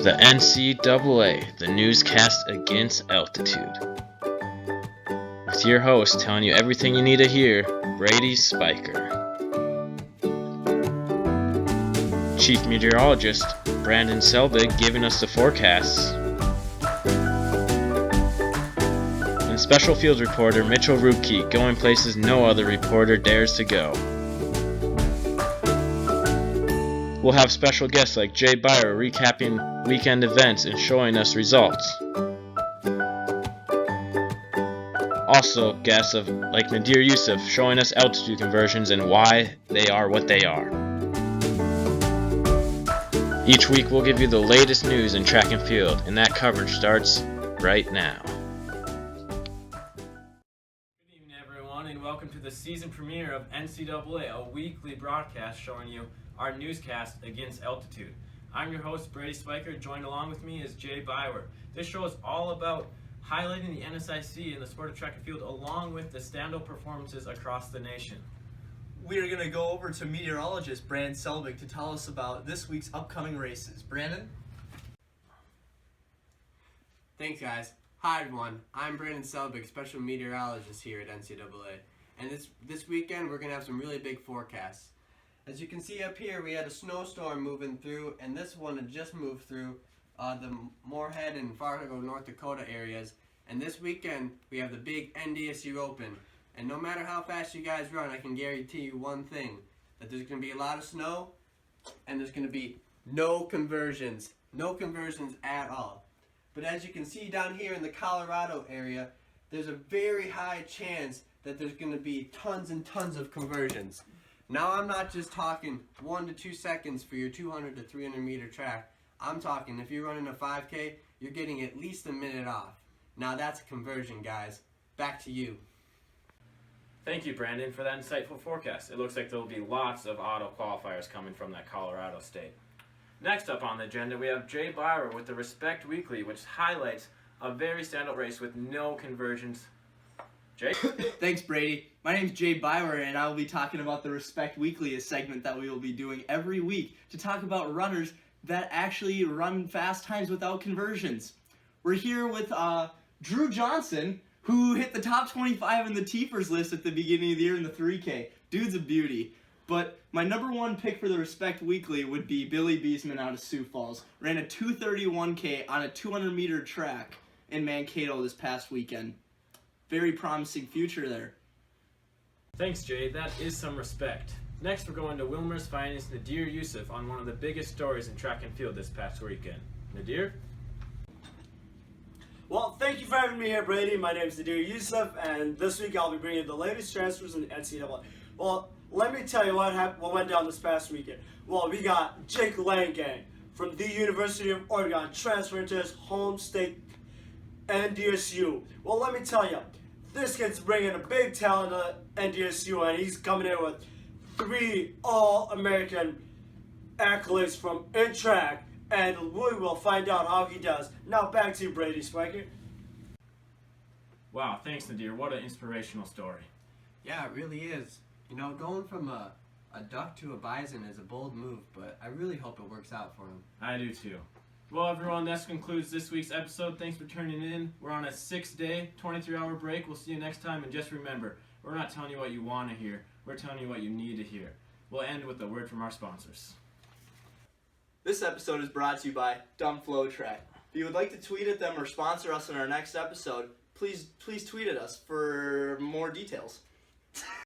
The N.C.A.A, the newscast against altitude. With your host telling you everything you need to hear, Brady Spiker. Chief Meteorologist Brandon Selbig giving us the forecasts. And Special Field Reporter Mitchell Rupke going places no other reporter dares to go. We'll have special guests like Jay Byer recapping weekend events and showing us results. Also, guests like Nadir Yusuf showing us altitude conversions and why they are what they are. Each week we'll give you the latest news in track and field, and that coverage starts right now. Good evening, everyone, and welcome to the season premiere of N.C.A.A, a weekly broadcast showing you our newscast against altitude. I'm your host, Brady Spiker. Joined along with me is Jay Byer. This show is all about highlighting the NSIC in the sport of track and field along with the stand-up performances across the nation. We are going to go over to meteorologist Brandon Selbig to tell us about this week's upcoming races. Brandon? Thanks, guys. Hi, everyone. I'm Brandon Selbig, special meteorologist here at N.C.A.A. And this weekend, we're going to have some really big forecasts. As you can see up here, we had a snowstorm moving through, and this one had just moved through the Moorhead and Fargo, North Dakota areas. And this weekend, we have the big NDSU Open. And no matter how fast you guys run, I can guarantee you one thing, that there's going to be a lot of snow, and there's going to be no conversions. No conversions at all. But as you can see down here in the Colorado area, there's a very high chance that there's going to be tons and tons of conversions. Now I'm not just talking 1 to 2 seconds for your 200 to 300 meter track. I'm talking if you're running a 5K, you're getting at least a minute off. Now that's a conversion, guys. Back to you. Thank you, Brandon, for that insightful forecast. It looks like there will be lots of auto qualifiers coming from that Colorado state. Next up on the agenda, we have Jay Byer with the Respect Weekly, which highlights a very standout race with no conversions. Jay? Thanks, Brady. My name's Jay Byer, and I will be talking about the Respect Weekly, a segment that we will be doing every week to talk about runners that actually run fast times without conversions. We're here with Drew Johnson, who hit the top 25 in the Teepers list at the beginning of the year in the 3K. Dude's a beauty. But my number one pick for the Respect Weekly would be Billy Beesman out of Sioux Falls. Ran a 231K on a 200-meter track in Mankato this past weekend. Very promising future there. Thanks, Jay. That is some respect. Next, we're going to Wilmer's finest, Nadir Yusuf, on one of the biggest stories in track and field this past weekend. Nadir? Well, thank you for having me here, Brady. My name is Nadir Yusuf, and this week I'll be bringing you the latest transfers in the N.C.A.A. Well, let me tell you what went down this past weekend. Well, we got Jake Langang from the University of Oregon transferring to his home state, NDSU. Well, let me tell you, this kid's bringing a big talent to NDSU, and he's coming in with 3 All-American accolades from in track, and we will find out how he does. Now back to you, Brady Spiker. Wow, thanks, Nadir. What an inspirational story. Yeah, it really is. You know, going from a duck to a bison is a bold move, but I really hope it works out for him. I do too. Well, everyone, that concludes this week's episode. Thanks for tuning in. We're on a 6-day, 23-hour break. We'll see you next time. And just remember, we're not telling you what you want to hear. We're telling you what you need to hear. We'll end with a word from our sponsors. This episode is brought to you by Dumb Flow Track. If you would like to tweet at them or sponsor us in our next episode, please tweet at us for more details.